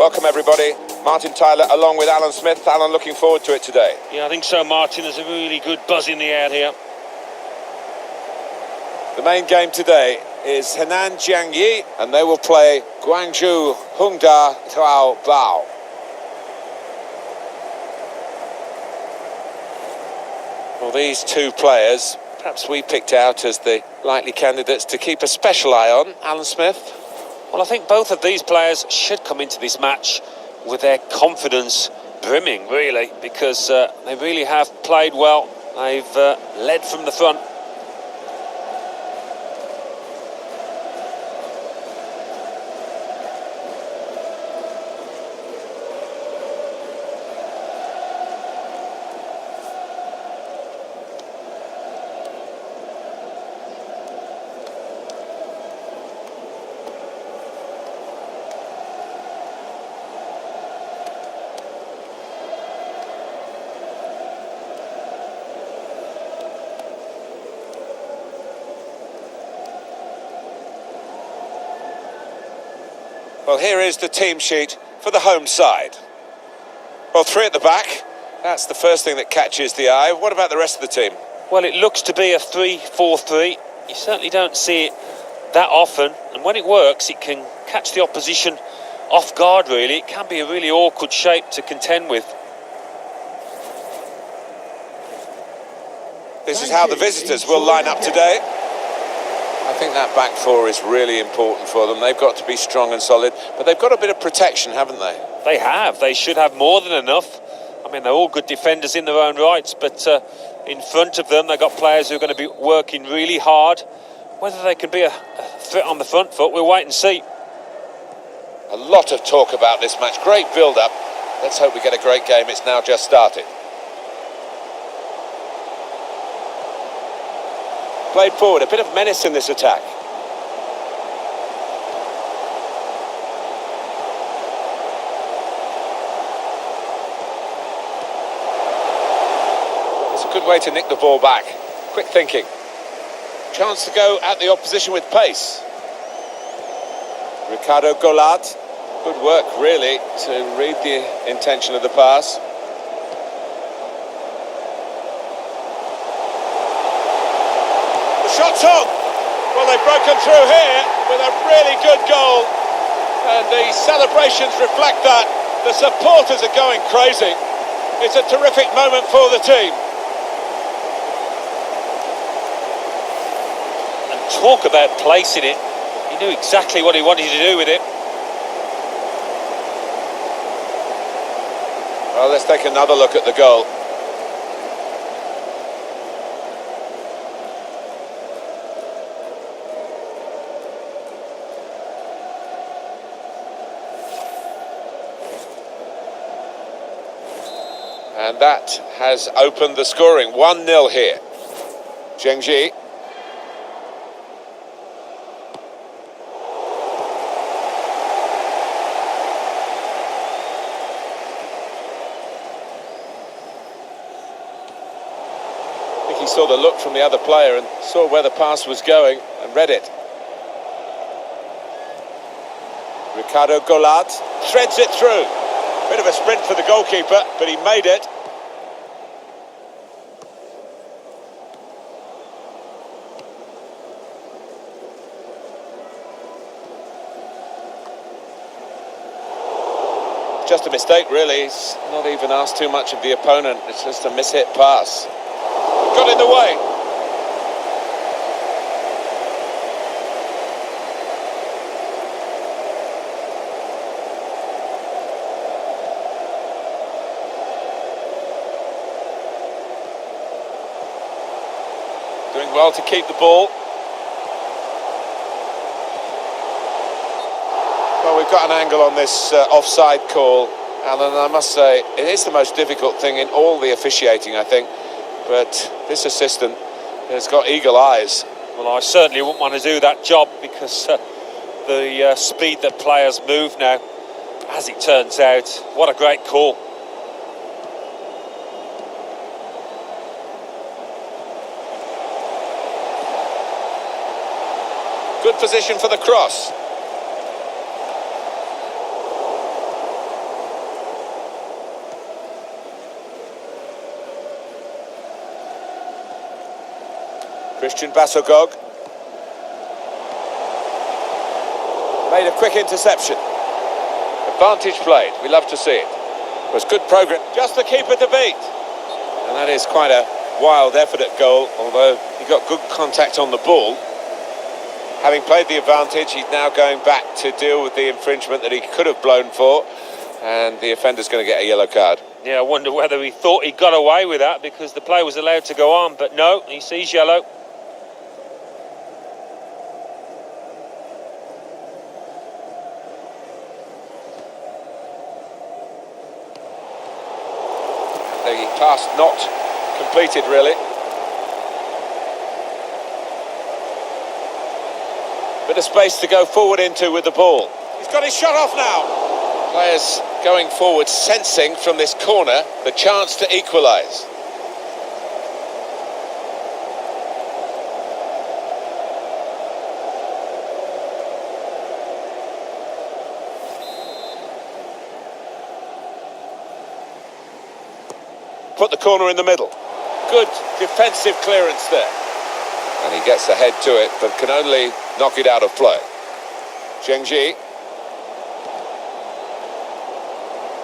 Welcome everybody. Martin Tyler along with Alan Smith. Alan, looking forward to it today. Yeah, I think so, Martin. There's a really good buzz in the air here. The main game today is Henan Jianye, and they will play Guangzhou Taobao. Well, these two players, perhaps we picked out as the likely candidates to keep a special eye on. Alan Smith? Well, I think both of these players should come into this match with their confidence brimming, really, because they really have played well. They've led from the front. Well, here is the team sheet for the home side. Well, three at the back. That's the first thing that catches the eye. What about the rest of the team? Well, it looks to be a 3-4-3. You certainly don't see it that often. And when it works, it can catch the opposition off guard, really. It can be a really awkward shape to contend with. This is how the visitors will line up today. I think that back four is really important for them. They've got to be strong and solid, but they've got a bit of protection, haven't they? They have. They should have more than enough. I mean, they're all good defenders in their own rights, but in front of them, they've got players who are going to be working really hard. Whether they can be a threat on the front foot, we'll wait and see. A lot of talk about this match. Great build-up. Let's hope we get a great game. It's now just started. Played forward, a bit of menace in this attack. It's a good way to nick the ball back. Quick thinking. Chance to go at the opposition with pace. Ricardo Goulart. Good work, really, to read the intention of the pass. Shots on! Well, they've broken through here with a really good goal. And the celebrations reflect that. The supporters are going crazy. It's a terrific moment for the team. And talk about placing it. He knew exactly what he wanted to do with it. Well, let's take another look at the goal. And that has opened the scoring. 1-0 here. Zhengzhou. I think he saw the look from the other player and saw where the pass was going and read it. Ricardo Goulart threads it through. Bit of a sprint for the goalkeeper, but he made it. Just a mistake, really. He's not even asked too much of the opponent. It's just a mishit pass. Got in the way. Doing well to keep the ball. Well, we've got an angle on this offside call, Alan, and I must say it is the most difficult thing in all the officiating, I think. But this assistant has got eagle eyes. Well, I certainly wouldn't want to do that job because the speed that players move now, as it turns out, what a great call. Good position for the cross. Christian Bassogog. Made a quick interception. Advantage played. We love to see it. It was good progress. Just the keeper to beat. And that is quite a wild effort at goal, although he got good contact on the ball. Having played the advantage, he's now going back to deal with the infringement that he could have blown for, and the offender's going to get a yellow card. Yeah, I wonder whether he thought he got away with that because the play was allowed to go on, but no, he sees yellow. The task not completed, really. Bit of space to go forward into with the ball. He's got his shot off now. Players going forward, sensing from this corner the chance to equalise. Put the corner in the middle. Good defensive clearance there. And he gets ahead to it, but can only knock it out of play. Zhengzhou.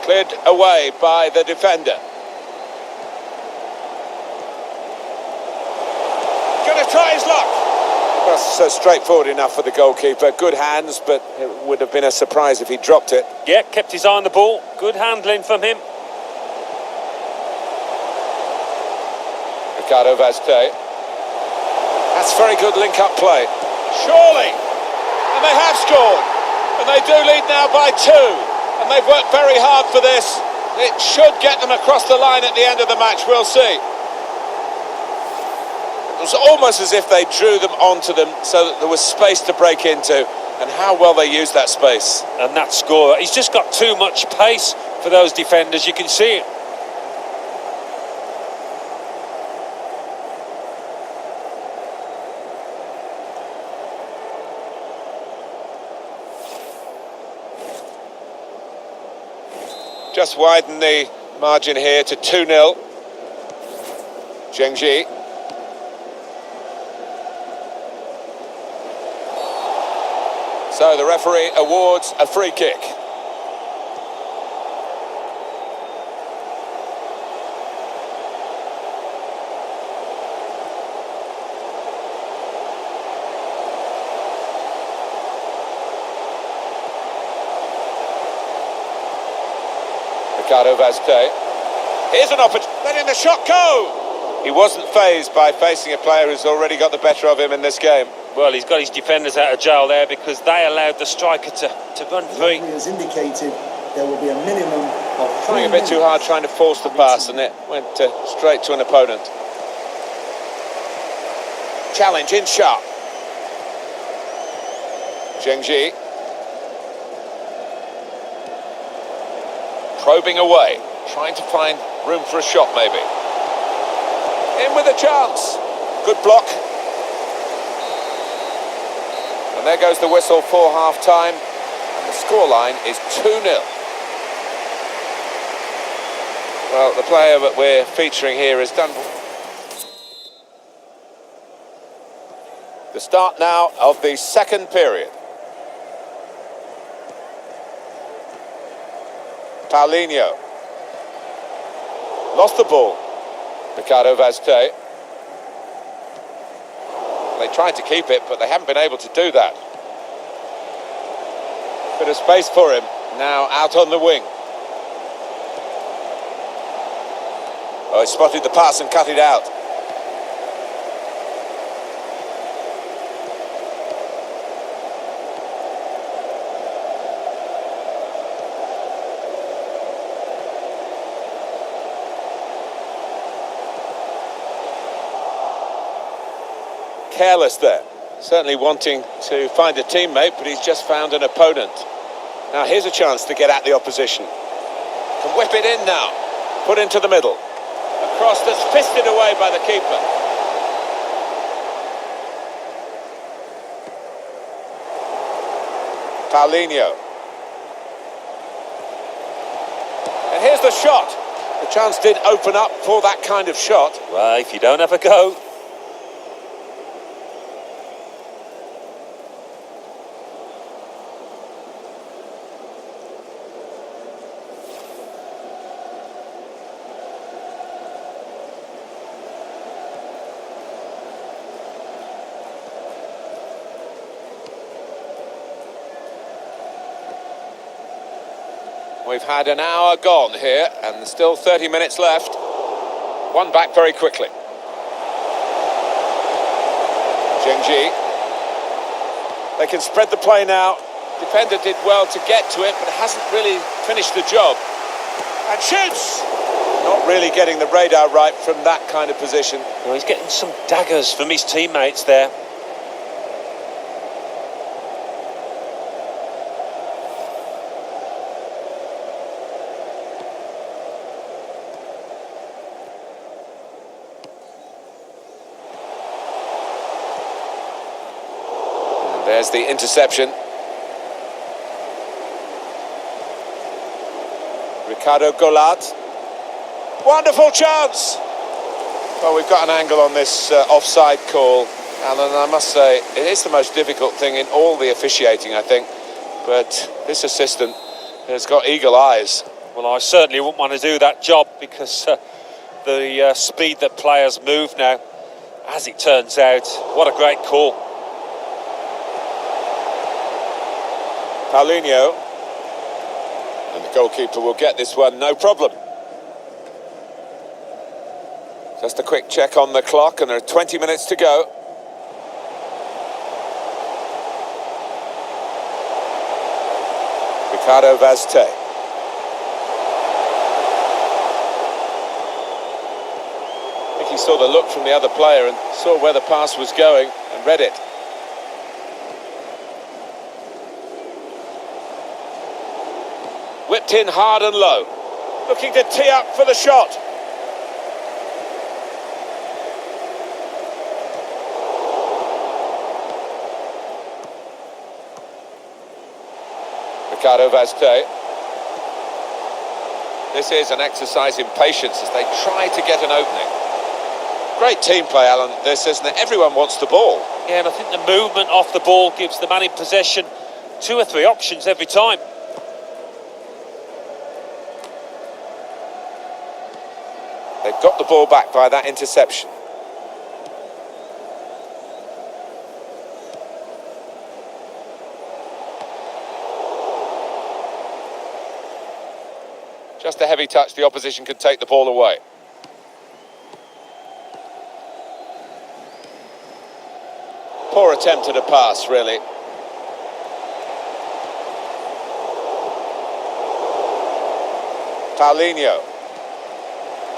Cleared away by the defender. Gonna try his luck. That's straightforward enough for the goalkeeper. Good hands, but it would have been a surprise if he dropped it. Yeah, kept his eye on the ball. Good handling from him. Ricardo Vazquez. That's very good link-up play. Surely. And they have scored. And they do lead now by 2. And they've worked very hard for this. It should get them across the line at the end of the match. We'll see. It was almost as if they drew them onto them so that there was space to break into. And how well they used that space. And that scorer, he's just got too much pace for those defenders. You can see it. Just widen the margin here to 2-0. Zhengzhou. So the referee awards a free kick. Ricardo Vazquez. Here's an opportunity. Letting the shot go. He wasn't fazed by facing a player who's already got the better of him in this game. Well, he's got his defenders out of jail there because they allowed the striker to run free. Has indicated there will be a minimum of trying a bit too hard, trying to force the pass, and it went straight to an opponent. Challenge in sharp. Zhengzhou. Probing away, trying to find room for a shot maybe. In with a chance. Good block. And there goes the whistle for half-time. And the scoreline is 2-0. Well, the player that we're featuring here has done... The start now of the second period. Paulinho. Lost the ball. Ricardo Vazquez. They tried to keep it, but they haven't been able to do that. Bit of space for him. Now out on the wing. Oh, he spotted the pass and cut it out. Careless there, certainly wanting to find a teammate, but he's just found an opponent. Now here's a chance to get at the opposition. Can whip it in now, put into the middle. A cross that's fisted away by the keeper. Paulinho. And here's the shot. The chance did open up for that kind of shot. Well, if you don't have a go. We've had an hour gone here and still 30 minutes left. One back very quickly. Zhengzhou. They can spread the play now. Defender did well to get to it, but hasn't really finished the job. And shoots! Not really getting the radar right from that kind of position. Well, he's getting some daggers from his teammates there. And there's the interception. Ricardo Golat. Wonderful chance! Well, we've got an angle on this offside call, Alan, and I must say, it is the most difficult thing in all the officiating, I think. But this assistant has got eagle eyes. Well, I certainly wouldn't want to do that job because the speed that players move now, as it turns out, what a great call. Paulinho. And the goalkeeper will get this one, no problem. Just a quick check on the clock, and there are 20 minutes to go. Ricardo Vazte. I think he saw the look from the other player and saw where the pass was going and read it. Whipped in hard and low. Looking to tee up for the shot. Ricardo Vazte. This is an exercise in patience as they try to get an opening. Great team play, Alan, this, isn't it? Everyone wants the ball. Yeah, and I think the movement off the ball gives the man in possession 2 or 3 options every time. They've got the ball back by that interception. Just a heavy touch, the opposition could take the ball away. Poor attempt at a pass, really. Paulinho.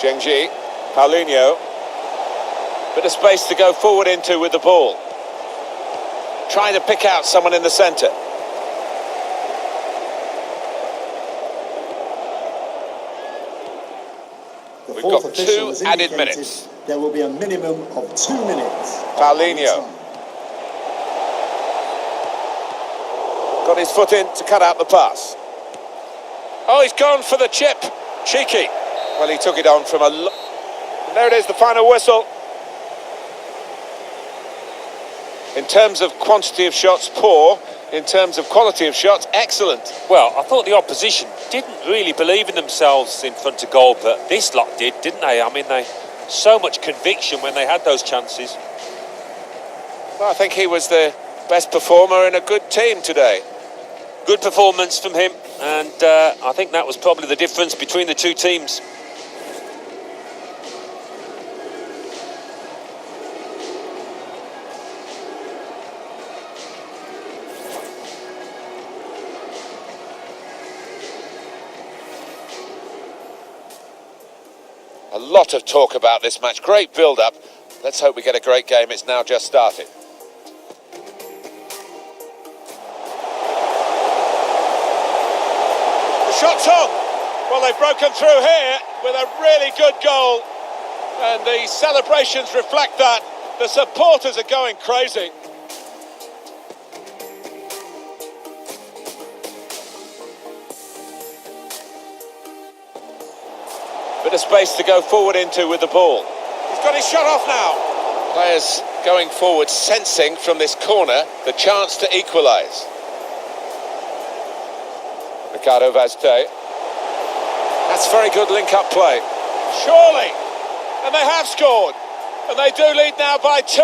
Zhengzhou. Paulinho. Bit of space to go forward into with the ball. Trying to pick out someone in the centre. We've got 2 added minutes. There will be a minimum of 2 minutes. Paulinho. Got his foot in to cut out the pass. Oh, he's gone for the chip. Cheeky. Well, he took it on from and there it is, the final whistle. In terms of quantity of shots, poor. In terms of quality of shots, excellent. Well, I thought the opposition didn't really believe in themselves in front of goal, but this lot did, didn't they? I mean, they so much conviction when they had those chances. Well, I think he was the best performer in a good team today. Good performance from him, and I think that was probably the difference between the 2 teams. A lot of talk about this match. Great build-up. Let's hope we get a great game. It's now just started. The shot's on. Well, they've broken through here with a really good goal. And the celebrations reflect that. The supporters are going crazy. Bit of space to go forward into with the ball. He's got his shot off now. Players going forward, sensing from this corner the chance to equalise. Ricardo Vazte. That's very good link-up play. Surely. And they have scored. And they do lead now by 2.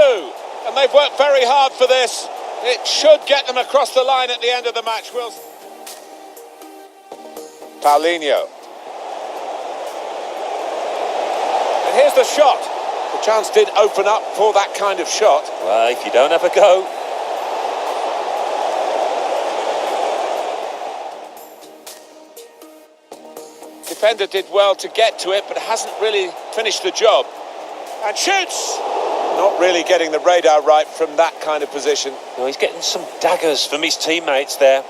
And they've worked very hard for this. It should get them across the line at the end of the match, Wilson. Paulinho. And here's the shot. The chance did open up for that kind of shot. Well, if you don't have a go. Defender did well to get to it, but hasn't really finished the job. And shoots! Not really getting the radar right from that kind of position. Well, he's getting some daggers from his teammates there.